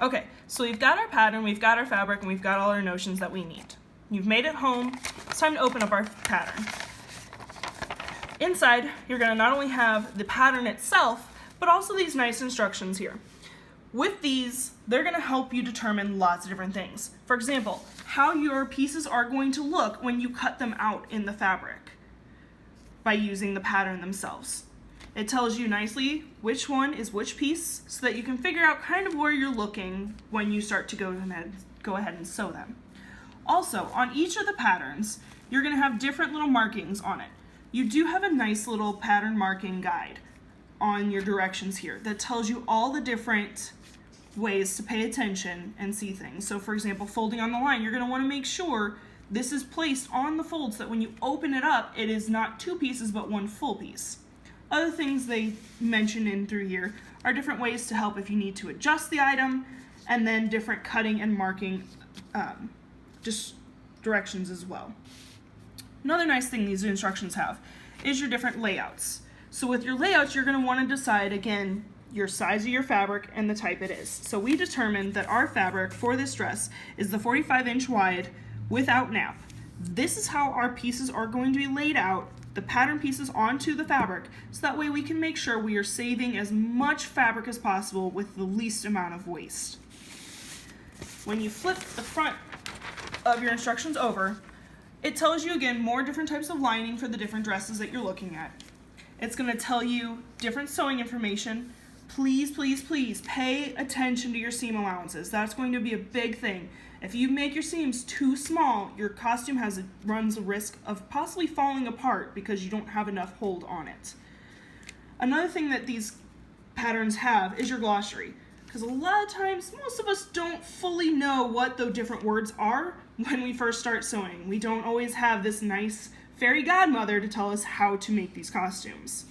Okay, so we've got our pattern, we've got our fabric, and we've got all our notions that we need. You've made it home. It's time to open up our pattern. Inside, you're going to not only have the pattern itself, but also these nice instructions here. With these, they're going to help you determine lots of different things. For example, how your pieces are going to look when you cut them out in the fabric by using the pattern themselves. It tells you nicely which one is which piece so that you can figure out kind of where you're looking when you start to go ahead and sew them. Also, on each of the patterns, you're going to have different little markings on it. You do have a nice little pattern marking guide on your directions here that tells you all the different ways to pay attention and see things. So for example, folding on the line, you're going to want to make sure this is placed on the fold so that when you open it up, it is not two pieces but one full piece. Other things they mention in through here are different ways to help if you need to adjust the item, and then different cutting and marking just directions as well. Another nice thing these instructions have is your different layouts. So with your layouts, you're going to want to decide, again, your size of your fabric and the type it is. So we determined that our fabric for this dress is the 45-inch wide without nap. This is how our pieces are going to be laid out, the pattern pieces onto the fabric, so that way we can make sure we are saving as much fabric as possible with the least amount of waste. When you flip the front of your instructions over, it tells you again more different types of lining for the different dresses that you're looking at. It's going to tell you different sewing information. Please, please, please pay attention to your seam allowances. That's going to be a big thing. If you make your seams too small, your costume runs a risk of possibly falling apart because you don't have enough hold on it. Another thing that these patterns have is your glossary, because a lot of times most of us don't fully know what the different words are when we first start sewing. We don't always have this nice fairy godmother to tell us how to make these costumes.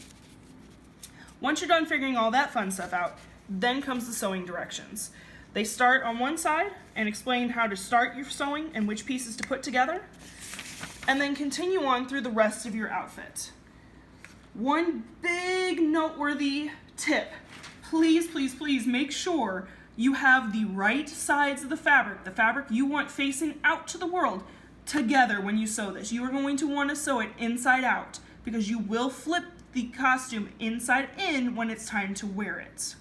Once you're done figuring all that fun stuff out, then comes the sewing directions. They start on one side and explain how to start your sewing and which pieces to put together, and then continue on through the rest of your outfit. One big noteworthy tip, please, please, please make sure you have the right sides of the fabric you want facing out to the world, together when you sew this. You are going to want to sew it inside out because you will flip the costume inside in when it's time to wear it.